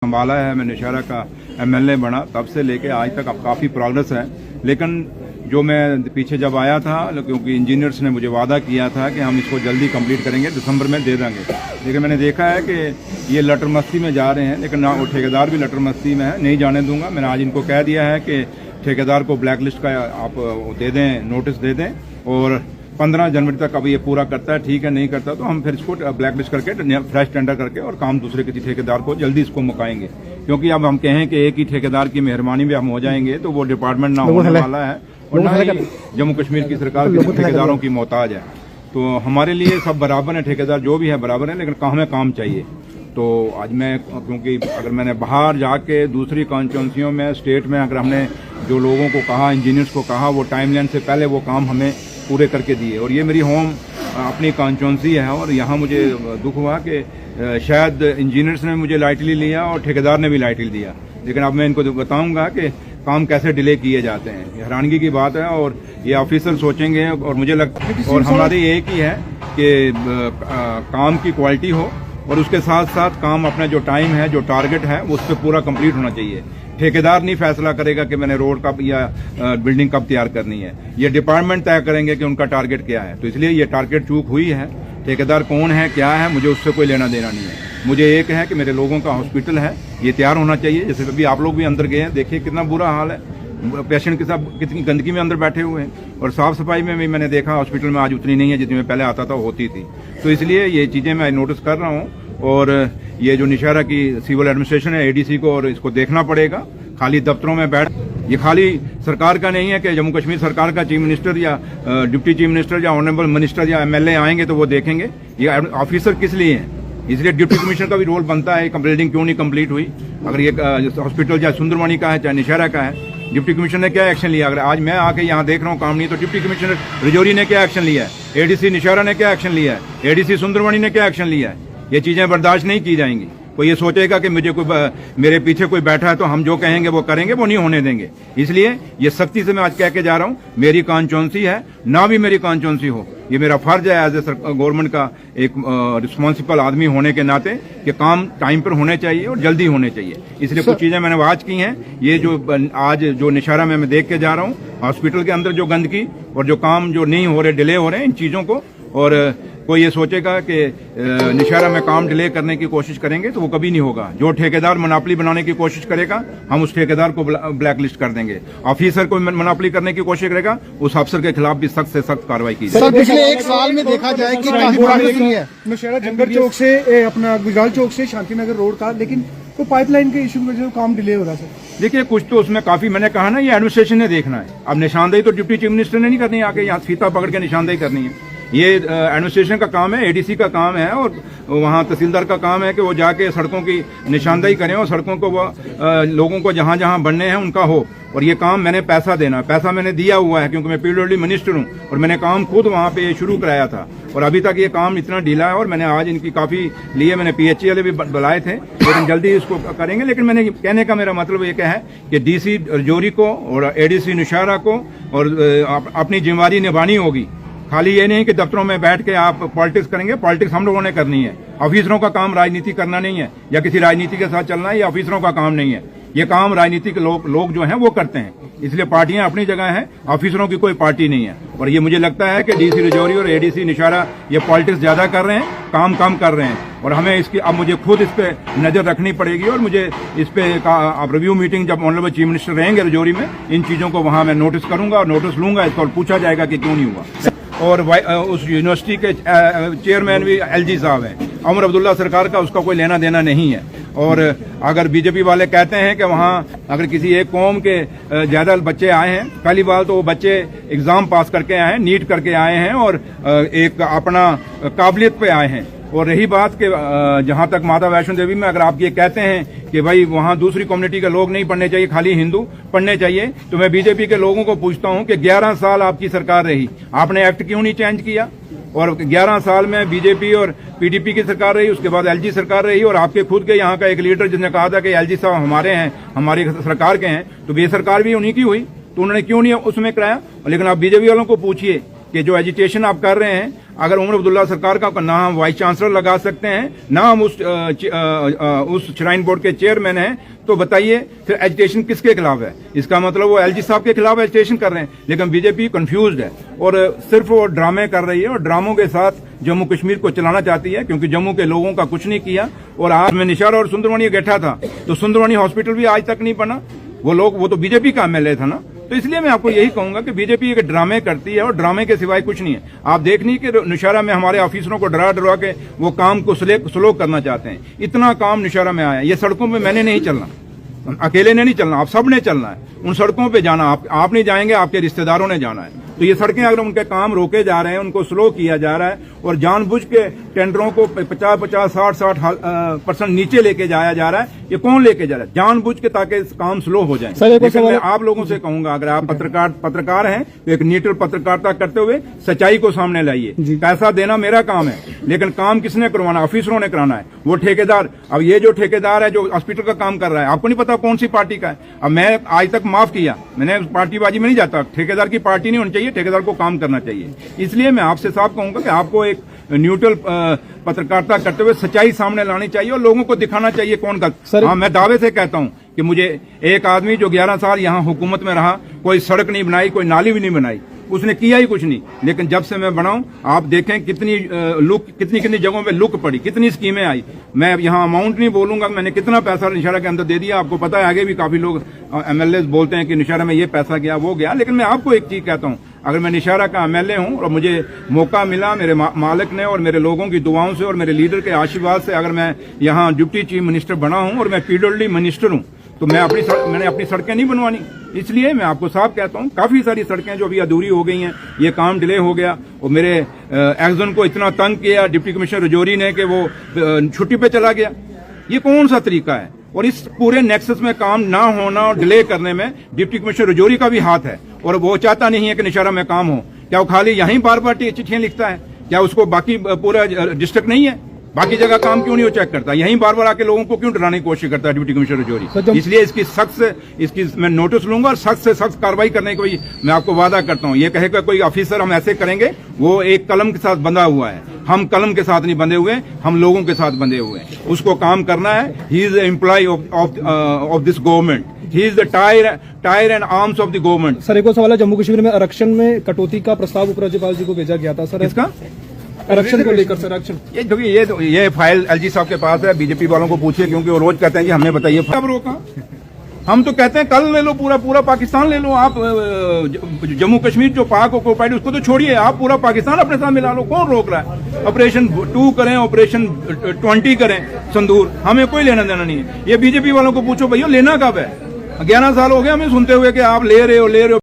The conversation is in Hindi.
संभाला है, मैं नौशहरा का एमएलए बना तब से लेके आज तक अब काफ़ी प्रोग्रेस है। लेकिन जो मैं पीछे जब आया था, क्योंकि इंजीनियर्स ने मुझे वादा किया था कि हम इसको जल्दी कंप्लीट करेंगे, दिसंबर में दे देंगे, लेकिन मैंने देखा है कि ये लटर मस्ती में जा रहे हैं। लेकिन वो ठेकेदार भी लटर मस्ती में है, नहीं जाने दूंगा। मैंने आज इनको कह दिया है कि ठेकेदार को ब्लैक लिस्ट का आप दे दें, नोटिस दे दें, और 15 जनवरी तक अब ये पूरा करता है, ठीक है, नहीं करता तो हम फिर इसको ब्लैक लिस्ट करके फ्रेश टेंडर करके और काम दूसरे किसी ठेकेदार को जल्दी इसको मुकाएंगे। क्योंकि अब हम कहें कि एक ही ठेकेदार की मेहरबानी में हम हो जाएंगे तो वो डिपार्टमेंट ना होने वाला है और ना ही जम्मू कश्मीर की सरकार किसी ठेकेदारों की मोहताज है। तो हमारे लिए सब बराबर है, ठेकेदार जो भी है बराबर है, लेकिन हमें काम चाहिए। तो आज मैं, क्योंकि अगर मैंने बाहर जाके दूसरी कॉन्स्टिट्यूंसियों में, स्टेट में, अगर हमने जो लोगों को कहा, इंजीनियर्स को कहा, वो टाइमलाइन से पहले वो काम हमें पूरे करके दिए। और ये मेरी होम अपनी कॉन्स्टिट्यूंसी है और यहाँ मुझे दुख हुआ कि शायद इंजीनियर्स ने मुझे लाइटली लिया और ठेकेदार ने भी लाइटली लिया। लेकिन अब मैं इनको बताऊंगा कि काम कैसे डिले किए जाते हैं। ये हैरानगी की बात है और ये ऑफिसर सोचेंगे और मुझे लगता है और हमारी एक ही है कि काम की क्वालिटी हो और उसके साथ साथ काम अपना जो टाइम है, जो टारगेट है, उस पर पूरा कंप्लीट होना चाहिए। ठेकेदार नहीं फैसला करेगा कि मैंने रोड कब या बिल्डिंग कब तैयार करनी है, ये डिपार्टमेंट तय करेंगे कि उनका टारगेट क्या है। तो इसलिए ये टारगेट चूक हुई है। ठेकेदार कौन है, क्या है, मुझे उससे कोई लेना देना नहीं है। मुझे एक है कि मेरे लोगों का हॉस्पिटल है, ये तैयार होना चाहिए। जैसे अभी आप लोग भी अंदर गए हैं, देखिए कितना बुरा हाल है, पेशेंट के साथ कितनी गंदगी में अंदर बैठे हुए हैं। और साफ सफाई में भी मैंने देखा हॉस्पिटल में आज उतनी नहीं है जितनी में पहले आता था, होती थी। तो इसलिए ये चीजें मैं नोटिस कर रहा हूँ और ये जो नौशहरा की सिविल एडमिनिस्ट्रेशन है, एडीसी को, और इसको देखना पड़ेगा। खाली दफ्तरों में बैठ, ये खाली सरकार का नहीं है कि जम्मू कश्मीर सरकार का चीफ मिनिस्टर या डिप्टी चीफ मिनिस्टर या ऑनरेबल मिनिस्टर या एमएलए आएंगे तो वो देखेंगे। ये ऑफिसर किस लिए हैं, इसलिए डिप्टी कमिश्नर का भी रोल बनता है। बिल्डिंग क्यों नहीं कंप्लीट हुई? अगर ये हॉस्पिटल चाहे सुंदरवानी का है चाहे नौशहरा का है, डिप्टी कमिश्नर ने क्या एक्शन लिया? अगर आज मैं आके यहाँ देख रहा हूँ काम नहीं, तो डिप्टी कमिश्नर रजौरी ने क्या एक्शन लिया है, एडीसी नौशहरा ने क्या एक्शन लिया है, एडीसी सुंदरवानी ने क्या एक्शन लिया है? ये चीजें बर्दाश्त नहीं की जाएंगी। कोई ये सोचेगा कि मुझे कोई मेरे पीछे कोई बैठा है तो हम जो कहेंगे वो करेंगे, वो नहीं होने देंगे। इसलिए ये सख्ती से मैं आज कह के जा रहा हूँ, मेरी कॉन्स्टिट्यूंसी है ना, भी मेरी कॉन्स्टिट्यूंसी हो, ये मेरा फर्ज है एज ए गवर्नमेंट का एक रिस्पॉन्सिबल आदमी होने के नाते कि काम टाइम पर होने चाहिए और जल्दी होने चाहिए। इसलिए कुछ चीजें मैंने आज की हैं। ये जो आज जो नौशहरा में मैं देख के जा रहा हूँ, हॉस्पिटल के अंदर जो गंदगी और जो काम जो नहीं हो रहे, डिले हो रहे हैं, इन चीजों को, और कोई ये सोचेगा कि नौशहरा में काम डिले करने की कोशिश करेंगे तो वो कभी नहीं होगा। जो ठेकेदार मोनोपोली बनाने की कोशिश करेगा, हम उस ठेकेदार को ब्लैक लिस्ट कर देंगे। ऑफिसर को मोनोपोली करने की कोशिश करेगा, उस अफसर के खिलाफ भी सख्त से सख्त कार्रवाई की जाए। पिछले एक साल में देखा जाए कि नौशहरा जंगल चौक से अपना गुजराल चौक से शांतिनगर रोड का, लेकिन तो पाइपलाइन के इशू की वजह से काम डिले हो रहा है। देखिए कुछ तो उसमें काफी, मैंने कहा ना, ये एडमिनिस्ट्रेशन ने देखना है। अब निशानदेही तो डिप्टी चीफ मिनिस्टर ने नहीं करनी, आके यहाँ फीता पकड़ के निशानदेही करनी है। ये एडमिनिस्ट्रेशन का काम है, एडीसी का काम है और वहाँ तहसीलदार का काम है कि वो जाके सड़कों की निशानदेही करें और सड़कों को वो लोगों को जहाँ जहाँ बनने हैं उनका हो। और ये काम मैंने पैसा देना, पैसा मैंने दिया हुआ है क्योंकि मैं पीडब्ल्यूडी मिनिस्टर हूँ और मैंने काम खुद वहाँ पे शुरू कराया था और अभी तक ये काम इतना ढीला है। और मैंने आज इनकी काफी लिए, मैंने पीएचई वाले भी बुलाए थे, लेकिन जल्दी इसको करेंगे। लेकिन मैंने कहने का मेरा मतलब ये है कि डीसी रजौरी को और एडीसी नौशहरा को और अपनी जिम्मेदारी निभानी होगी। खाली ये नहीं कि दफ्तरों में बैठ के आप पॉलिटिक्स करेंगे, पॉलिटिक्स हम लोगों ने करनी है। ऑफिसरों का काम राजनीति करना नहीं है या किसी राजनीति के साथ चलना है, ये ऑफिसरों का काम नहीं है। ये काम राजनीतिक लोग जो हैं वो करते हैं। इसलिए पार्टियां अपनी जगह हैं, ऑफिसरों की कोई पार्टी नहीं है। और ये मुझे लगता है कि डीसी रजौरी और एडीसी नौशहरा ये पॉलिटिक्स ज्यादा कर रहे हैं, काम कम कर रहे हैं। और हमें इसकी अब मुझे खुद इस पे नजर रखनी पड़ेगी और मुझे इस पे अब रिव्यू मीटिंग जब ऑनरेबल चीफ मिनिस्टर रहेंगे रजौरी में, इन चीजों को वहां मैं नोटिस करूंगा और नोटिस लूंगा इसको, और पूछा जाएगा कि क्यों नहीं हुआ। और उस यूनिवर्सिटी के चेयरमैन भी एलजी साहब हैं, उमर अब्दुल्ला सरकार का उसका कोई लेना देना नहीं है। और अगर बीजेपी वाले कहते हैं कि वहाँ अगर किसी एक कौम के ज्यादा बच्चे आए हैं, पहली बात तो वो बच्चे एग्जाम पास करके आए हैं, नीट करके आए हैं और एक अपना काबिलियत पे आए हैं। और रही बात कि जहां तक माता वैष्णो देवी में अगर आप ये कहते हैं कि भाई वहां दूसरी कम्युनिटी के लोग नहीं पढ़ने चाहिए, खाली हिंदू पढ़ने चाहिए, तो मैं बीजेपी के लोगों को पूछता हूं कि 11 साल आपकी सरकार रही, आपने एक्ट क्यों नहीं चेंज किया? और 11 साल में बीजेपी और पीडीपी की सरकार रही, उसके बाद एलजी सरकार रही, और आपके खुद के यहाँ का एक लीडर जिसने कहा था कि एलजी साहब हमारे हैं, हमारी सरकार के हैं, तो ये सरकार भी उन्हीं की हुई, तो उन्होंने क्यों नहीं उसमें कराया? लेकिन आप बीजेपी वालों को पूछिए कि जो एजिटेशन आप कर रहे हैं, अगर उमर अब्दुल्ला सरकार का ना हम वाइस चांसलर लगा सकते हैं, ना हम उस श्राइन बोर्ड के चेयरमैन हैं, तो बताइए फिर एजिटेशन किसके खिलाफ है? इसका मतलब वो एलजी साहब के खिलाफ एजिटेशन कर रहे हैं। लेकिन बीजेपी कंफ्यूज्ड है और सिर्फ वो ड्रामे कर रही है और ड्रामों के साथ जम्मू कश्मीर को चलाना चाहती है, क्योंकि जम्मू के लोगों का कुछ नहीं किया। और आज मैं निशार और सुंदरवानी बैठा था, तो सुंदरवानी हॉस्पिटल भी आज तक नहीं बना। वो तो बीजेपी का एमएलए था ना। तो इसलिए मैं आपको यही कहूंगा कि बीजेपी एक ड्रामे करती है और ड्रामे के सिवाय कुछ नहीं है। आप देख नहीं कि निशारा में हमारे ऑफिसरों को डरा डरा के वो काम को स्लो करना चाहते हैं। इतना काम निशारा में आया। ये सड़कों पे मैंने नहीं चलना, अकेले ने नहीं चलना, आप सब ने चलना है। उन सड़कों पे जाना आप नहीं जाएंगे, आपके रिश्तेदारों ने जाना है। तो ये सड़कें अगर उनके काम रोके जा रहे हैं, उनको स्लो किया जा रहा है और जानबूझ के टेंडरों को 50-50, 60% नीचे लेके जाया जा रहा है, ये कौन लेके जा रहा है? जानबूझ के, ताकि काम स्लो हो जाए। लेकिन मैं आप लोगों से कहूंगा, अगर आप पत्रकार हैं तो एक न्यूट्रल पत्रकारिता करते हुए सच्चाई को सामने लाइए। पैसा देना मेरा काम है, लेकिन काम किसने करवाना? ऑफिसरों ने कराना है। वो ठेकेदार, अब ये जो ठेकेदार है जो हॉस्पिटल का काम कर रहा है, आपको नहीं पता कौन सी पार्टी का है। अब मैं आज तक माफ किया, मैंने पार्टीबाजी में नहीं जाता। ठेकेदार की पार्टी नहीं होनी चाहिए, ठेकेदार को काम करना चाहिए। इसलिए मैं आपसे साफ कहूंगा कि आपको एक न्यूट्रल पत्रकारिता करते हुए सच्चाई सामने लानी चाहिए और लोगों को दिखाना चाहिए कौन गलत। हाँ, मैं दावे से कहता हूं कि मुझे एक आदमी जो 11 साल यहां हुकूमत में रहा, कोई सड़क नहीं बनाई, कोई नाली भी नहीं बनाई, उसने किया ही कुछ नहीं। लेकिन जब से मैं बनाऊं, आप देखें कितनी जगहों पे लुक पड़ी, कितनी स्कीमें आई। मैं यहाँ अमाउंट नहीं बोलूंगा, मैंने कितना पैसा निशारा के अंदर दे दिया। आपको पता है, आगे भी काफी लोग एमएलए बोलते हैं कि निशारा में ये पैसा गया, वो गया। लेकिन मैं आपको एक चीज कहता हूं, अगर मैं निशारा का एमएलए हूं और मुझे मौका मिला मेरे मालिक ने और मेरे लोगों की दुआओं से और मेरे लीडर के आशीर्वाद से, अगर मैं यहाँ डिप्टी चीफ मिनिस्टर बना हूं और मैं पीडब्ल्यूडी मिनिस्टर हूं, तो मैंने अपनी सड़कें नहीं बनवानी। इसलिए मैं आपको साफ कहता हूं, काफी सारी सड़कें जो अभी अधूरी हो गई हैं, ये काम डिले हो गया। और मेरे एक्सन को इतना तंग किया डिप्टी कमिश्नर रजौरी ने कि वो छुट्टी पे चला गया। ये कौन सा तरीका है? और इस पूरे नेक्सस में काम ना होना और डिले करने में डिप्टी कमिश्नर रजौरी का भी हाथ है। और वो चाहता नहीं है कि निशारा में काम हो। क्या वो खाली यहीं बार बार चिट्ठियां लिखता है? क्या उसको बाकी पूरा डिस्ट्रिक्ट नहीं है? बाकी जगह काम क्यों नहीं वो चेक करता? यहीं बार बार आके लोगों को क्यों डराने की कोशिश करता है डिप्टी कमिश्नर रजौरी? इसलिए इसकी मैं नोटिस लूंगा और सख्त से सख्त कार्रवाई करने को मैं आपको वादा करता हूं। ये कहेगा कोई ऑफिसर हम ऐसे करेंगे, वो एक कलम के साथ बंधा हुआ है। हम कलम के साथ नहीं बंधे हुए, हम लोगों के साथ बंधे हुए हैं। उसको काम करना है। He is the employ of this government, he is the tyre and arms of the government. Sir, एक और सवाल है, जम्मू कश्मीर में आरक्षण में कटौती का प्रस्ताव उपराज्यपाल जी को भेजा गया था सर, इसका आरक्षण को लेकर सर, आरक्षण ये फाइल एलजी साहब के पास है। बीजेपी वालों को पूछिए, क्योंकि वो रोज कहते हैं कि हमें बताइए कब रोका। हम तो कहते हैं कल ले लो, पूरा पाकिस्तान ले लो। आप जम्मू कश्मीर जो पाक ऑक्युपाइड, उसको तो छोड़िए, आप पूरा पाकिस्तान अपने साथ मिला लो। कौन रोक रहा है? ऑपरेशन 2 करें, ऑपरेशन 20 करें, संदूर, हमें कोई लेना देना नहीं है। ये बीजेपी वालों को पूछो, भैया लेना कब है? 11 साल हो गए हमें सुनते हुए कि आप ले रहे हो।